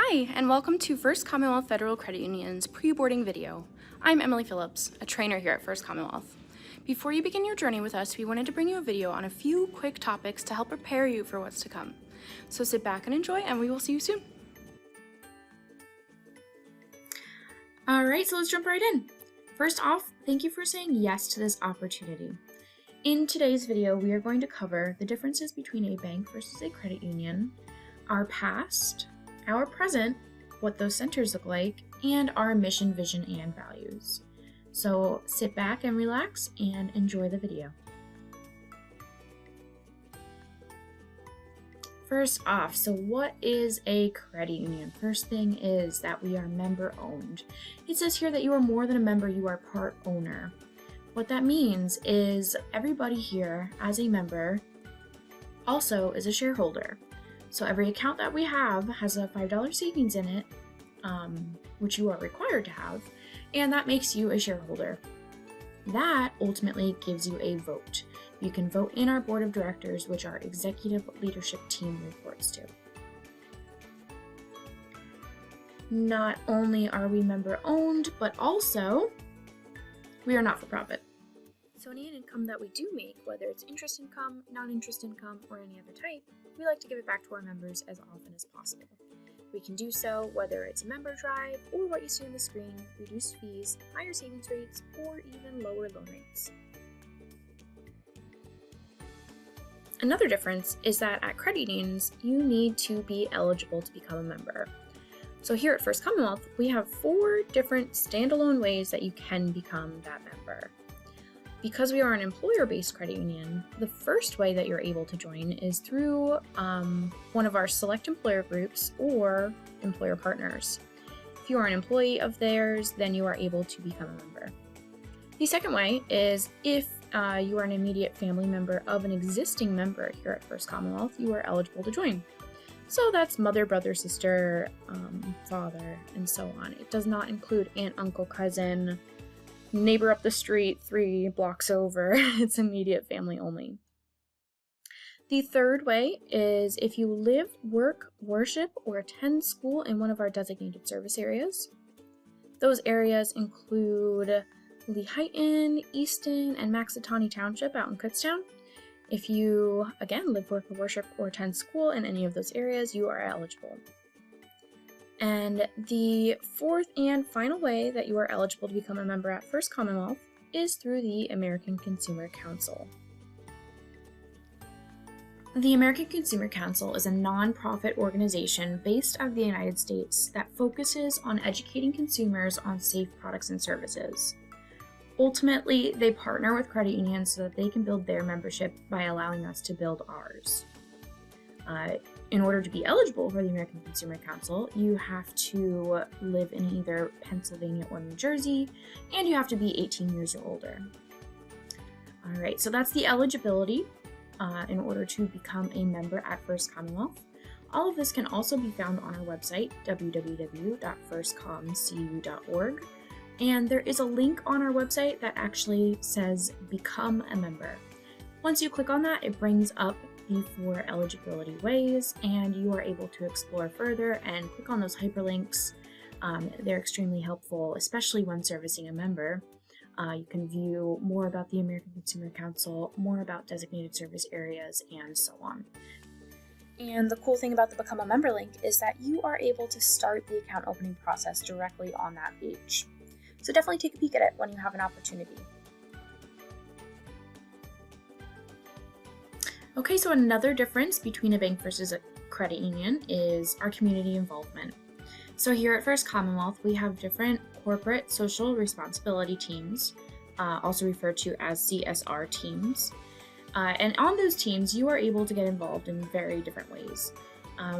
Hi, and welcome to First Commonwealth Federal Credit Union's pre-boarding video. I'm Emily Phillips, a trainer here at First Commonwealth. Before you begin your journey with us, we wanted to bring you a video on a few quick topics to help prepare you for what's to come. So sit back and enjoy, and we will see you soon. All right, so let's jump right in. First off, thank you for saying yes to this opportunity. In today's video, we are going to cover the differences between a bank versus a credit union, our past, our present, what those centers look like, and our mission, vision, and values. So sit back and relax and enjoy the video. First off, so what is a credit union? First thing is that we are member owned. It says here that you are more than a member, you are part owner. What that means is everybody here as a member also is a shareholder. So every account that we have has a $5 savings in it, which you are required to have, and that makes you a shareholder. That ultimately gives you a vote. You can vote in our board of directors, which our executive leadership team reports to. Not only are we member owned, but also we are not for profit. So any income that we do make, whether it's interest income, non-interest income, or any other type, we like to give it back to our members as often as possible. We can do so whether it's a member drive or what you see on the screen, reduced fees, higher savings rates, or even lower loan rates. Another difference is that at credit unions, you need to be eligible to become a member. So here at First Commonwealth, we have 4 different standalone ways that you can become that member. Because we are an employer-based credit union, the first way that you're able to join is through one of our select employer groups or employer partners. If you are an employee of theirs, then you are able to become a member. The second way is if you are an immediate family member of an existing member here at First Commonwealth, you are eligible to join. So that's mother, brother, sister, father, and so on. It does not include aunt, uncle, cousin, neighbor up the street 3 blocks over. It's immediate family only. The third way is if you live, work, worship, or attend school in one of our designated service areas. Those areas include Lehighton, Easton, and Maxitani Township out in Kutztown. If you, again, live, work, or worship, or attend school in any of those areas, you are eligible. And the fourth and final way that you are eligible to become a member at First Commonwealth is through the American Consumer Council. The American Consumer Council is a nonprofit organization based out of the United States that focuses on educating consumers on safe products and services. Ultimately, they partner with credit unions so that they can build their membership by allowing us to build ours. In order to be eligible for the American Consumer Council, you have to live in either Pennsylvania or New Jersey, and you have to be 18 years or older. All right, so that's the eligibility in order to become a member at First Commonwealth. All of this can also be found on our website, www.firstcomcu.org, and there is a link on our website that actually says Become a Member. Once you click on that, it brings up the 4 eligibility ways, and you are able to explore further and click on those hyperlinks. They're extremely helpful, especially when servicing a member. You can view more about the American Consumer Council, more about designated service areas, and so on. And the cool thing about the Become a Member link is that you are able to start the account opening process directly on that page. So definitely take a peek at it when you have an opportunity. Okay, so another difference between a bank versus a credit union is our community involvement. So here at First Commonwealth, we have different corporate social responsibility teams, also referred to as CSR teams. And on those teams, you are able to get involved in very different ways.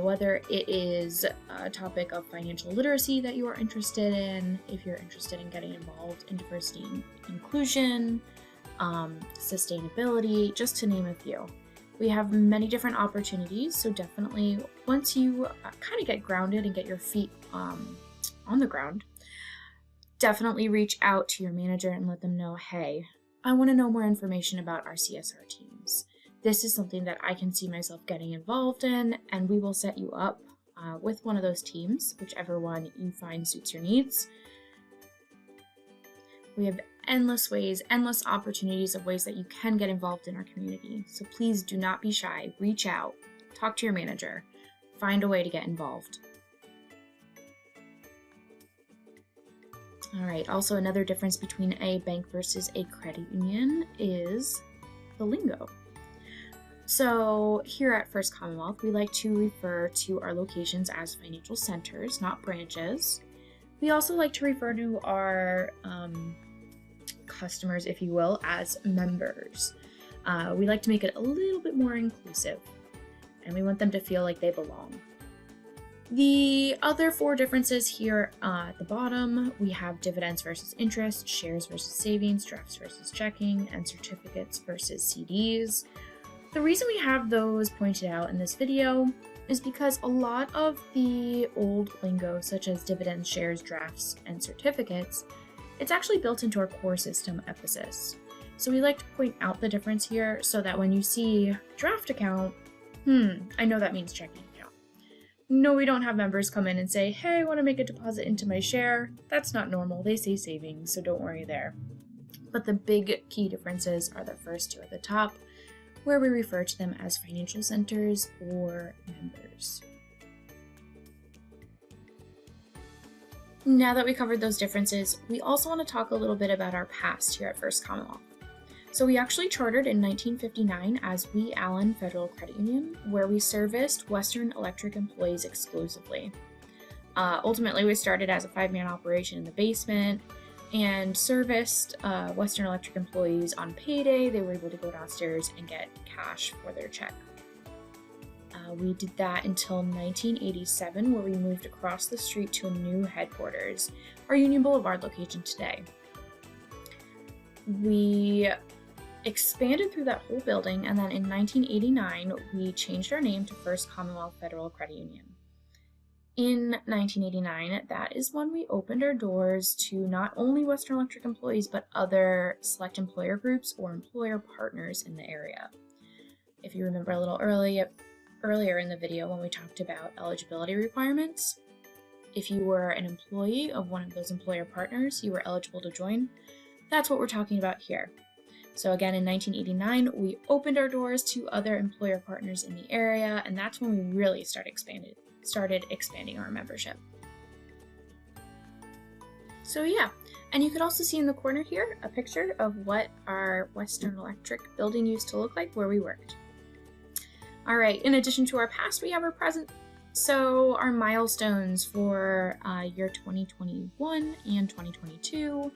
Whether it is a topic of financial literacy that you are interested in, if you're interested in getting involved in diversity and inclusion, sustainability, just to name a few. We have many different opportunities, so definitely once you kind of get grounded and get your feet on the ground, definitely reach out to your manager and let them know, hey, I want to know more information about our CSR teams. This is something that I can see myself getting involved in, and we will set you up with one of those teams, whichever one you find suits your needs. We have endless ways, endless opportunities of ways that you can get involved in our community. So please do not be shy. Reach out, talk to your manager, find a way to get involved. All right, also another difference between a bank versus a credit union is the lingo. So here at First Commonwealth, we like to refer to our locations as financial centers, not branches. We also like to refer to our customers, if you will, as members. We like to make it a little bit more inclusive, and we want them to feel like they belong. The other 4 differences here at the bottom, we have dividends versus interest, shares versus savings, drafts versus checking, and certificates versus CDs. The reason we have those pointed out in this video is because a lot of the old lingo, such as dividends, shares, drafts, and certificates, it's actually built into our core system emphasis. So we like to point out the difference here so that when you see draft account, I know that means checking account. No, we don't have members come in and say, hey, I want to make a deposit into my share. That's not normal. They say savings, so don't worry there. But the big key differences are the first 2 at the top, where we refer to them as financial centers or members. Now that we covered those differences, we also want to talk a little bit about our past here at First Commonwealth. So we actually chartered in 1959 as Wee Allen Federal Credit Union, where we serviced Western Electric employees exclusively. Ultimately, we started as a 5-man operation in the basement and serviced Western Electric employees on payday. They were able to go downstairs and get cash for their check. We did that until 1987, where we moved across the street to a new headquarters, our Union Boulevard location today. We expanded through that whole building, and then in 1989, we changed our name to First Commonwealth Federal Credit Union. In 1989, that is when we opened our doors to not only Western Electric employees, but other select employer groups or employer partners in the area. If you remember a little earlier in the video when we talked about eligibility requirements, if you were an employee of one of those employer partners, you were eligible to join. That's what we're talking about here. So again, in 1989, we opened our doors to other employer partners in the area, and that's when we really started expanding our membership. So yeah, and you could also see in the corner here a picture of what our Western Electric building used to look like where we worked. All right, in addition to our past, we have our present. So our milestones for year 2021 and 2022.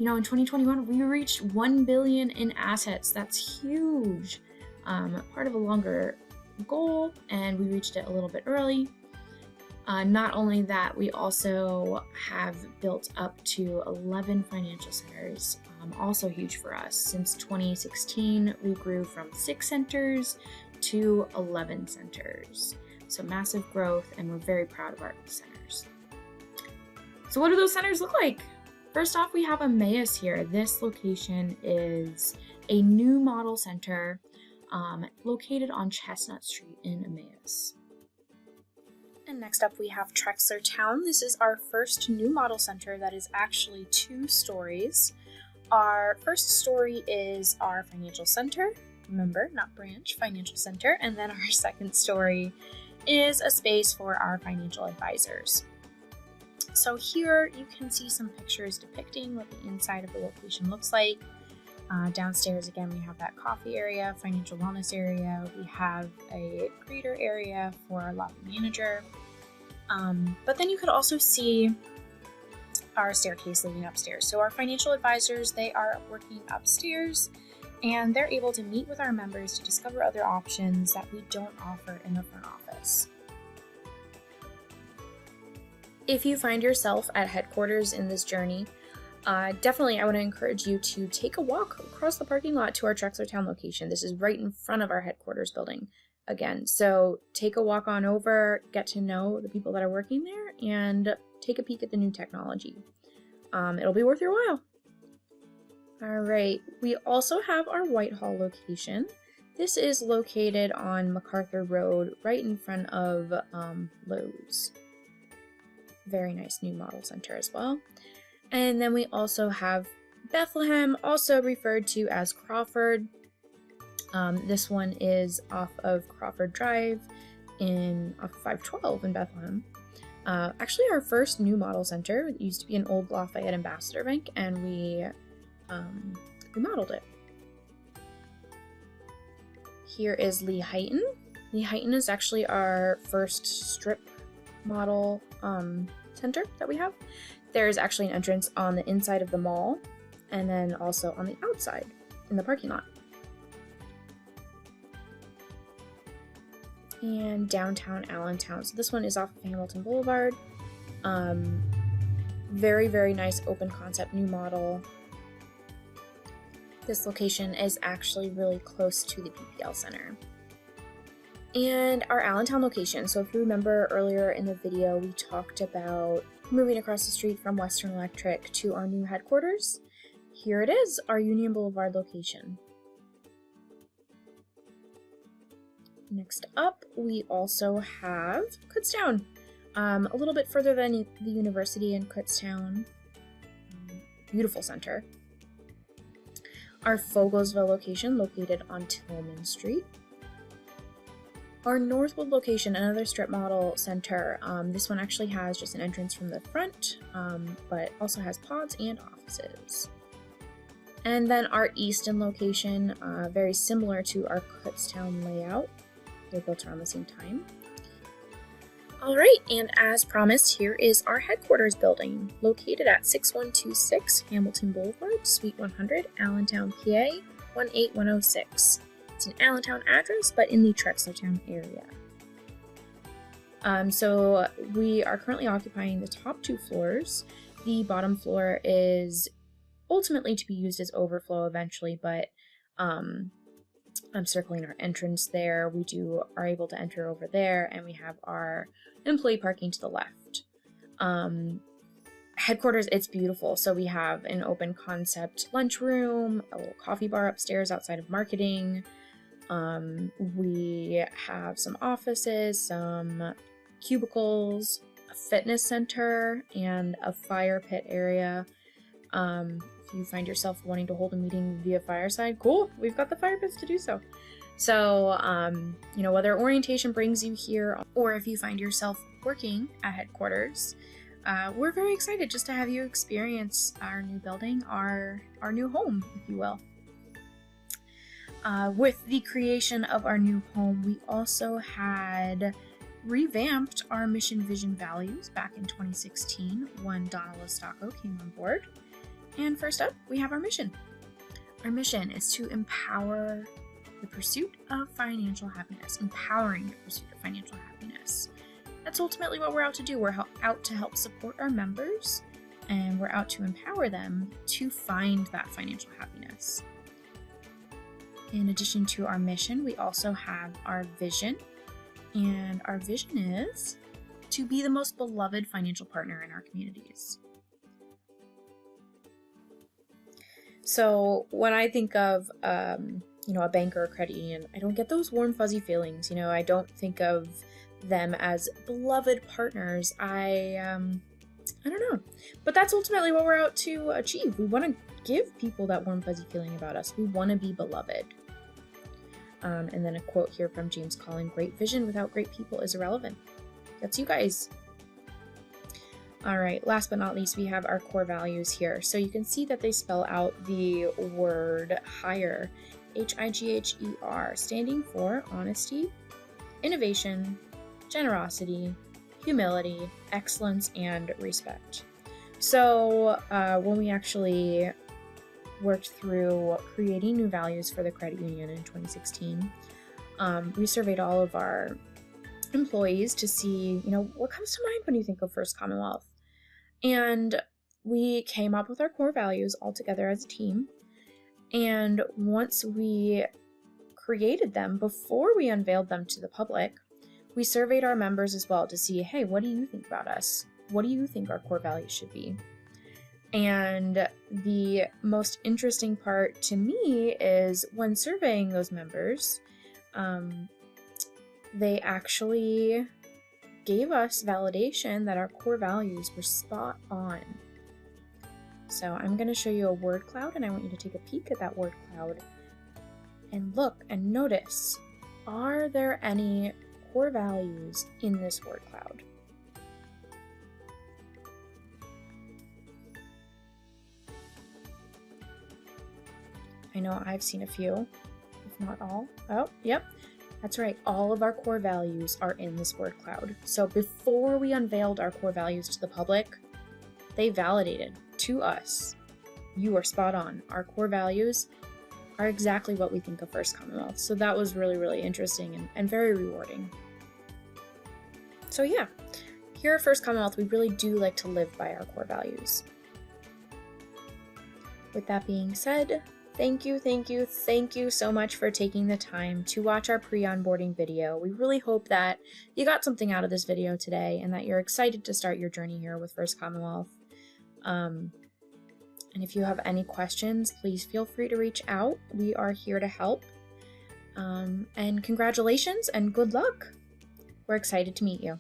In 2021, we reached 1 billion in assets. That's huge. Part of a longer goal, and we reached it a little bit early. Not only that, we also have built up to 11 financial centers, also huge for us. Since 2016, we grew from 6 centers to 11 centers. So massive growth, and we're very proud of our centers. So what do those centers look like? First off, we have Emmaus here. This location is a new model center located on Chestnut Street in Emmaus. And next up, we have Trexler Town. This is our first new model center that is actually 2 stories. Our first story is our financial center. Remember, not branch, financial center. And then our second story is a space for our financial advisors. So here you can see some pictures depicting what the inside of the location looks like. Downstairs, again, we have that coffee area, financial wellness area. We have a greeter area for our lobby manager. But then you could also see our staircase leading upstairs. So our financial advisors, they are working upstairs, and they're able to meet with our members to discover other options that we don't offer in the front office. If you find yourself at headquarters in this journey, definitely I want to encourage you to take a walk across the parking lot to our Trexler Town location. This is right in front of our headquarters building again. So take a walk on over, get to know the people that are working there, and take a peek at the new technology. It'll be worth your while. All right, we also have our Whitehall location. This is located on MacArthur Road, right in front of Lowe's. Very nice new model center as well. And then we also have Bethlehem, also referred to as Crawford. This one is off of Crawford Drive off 512 in Bethlehem. Actually, our first new model center. It used to be an old Lafayette Ambassador Bank, and we remodeled it. Here is Lehighton. Lehighton is actually our first strip model center that we have. There's actually an entrance on the inside of the mall, and then also on the outside in the parking lot. And downtown Allentown. So this one is off of Hamilton Boulevard. Very, very nice open concept new model. This location is actually really close to the PPL Center. And our Allentown location. So if you remember earlier in the video, we talked about moving across the street from Western Electric to our new headquarters. Here it is, our Union Boulevard location. Next up, we also have Kutztown, a little bit further than the university in Kutztown. Beautiful center. Our Fogelsville location, located on Tillman Street. Our Northwood location, another strip model center. This one actually has just an entrance from the front, but also has pods and offices. And then our Easton location, very similar to our Kutztown layout. They're built around the same time. Alright, and as promised, here is our headquarters building, located at 6126 Hamilton Boulevard, Suite 100, Allentown, PA, 18106. It's an Allentown address, but in the Trexlertown area. So we are currently occupying the top 2 floors. The bottom floor is ultimately to be used as overflow eventually, but I'm circling our entrance there. We are able to enter over there, and we have our employee parking to the left. Headquarters, it's beautiful. So we have an open concept lunchroom, a little coffee bar upstairs outside of marketing. We have some offices, some cubicles, a fitness center, and a fire pit area. If you find yourself wanting to hold a meeting via fireside, cool, we've got the fire pits to do so. So, whether orientation brings you here or if you find yourself working at headquarters, we're very excited just to have you experience our new building, our new home, if you will. With the creation of our new home, we also had revamped our mission, vision, values back in 2016 when Donna Lostacco came on board. And first up, we have our mission. Our mission is to empower the pursuit of financial happiness, empowering the pursuit of financial happiness. That's ultimately what we're out to do. We're out to help support our members, and we're out to empower them to find that financial happiness. In addition to our mission, we also have our vision, and our vision is to be the most beloved financial partner in our communities. So when I think of, a bank or a credit union, I don't get those warm, fuzzy feelings. I don't think of them as beloved partners. I don't know. But that's ultimately what we're out to achieve. We want to give people that warm, fuzzy feeling about us. We want to be beloved. And then a quote here from James Collin: "Great vision without great people is irrelevant." That's you guys. All right, last but not least, we have our core values here. So you can see that they spell out the word HIGHER, HIGHER, standing for honesty, innovation, generosity, humility, excellence, and respect. So when we actually worked through creating new values for the credit union in 2016, we surveyed all of our employees to see, what comes to mind when you think of First Commonwealth. And we came up with our core values all together as a team. And once we created them, before we unveiled them to the public, we surveyed our members as well to see, hey, what do you think about us? What do you think our core values should be? And the most interesting part to me is when surveying those members, they actually gave us validation that our core values were spot on. So I'm going to show you a word cloud, and I want you to take a peek at that word cloud and look and notice, are there any core values in this word cloud? I know I've seen a few, if not all. Oh, yep. That's right. All of our core values are in this word cloud. So before we unveiled our core values to the public, they validated to us, you are spot on. Our core values are exactly what we think of First Commonwealth. So that was really, really interesting and very rewarding. So yeah, here at First Commonwealth, we really do like to live by our core values. With that being said, thank you so much for taking the time to watch our pre-onboarding video. We really hope that you got something out of this video today and that you're excited to start your journey here with First Commonwealth. And if you have any questions, please feel free to reach out. We are here to help. And congratulations and good luck. We're excited to meet you.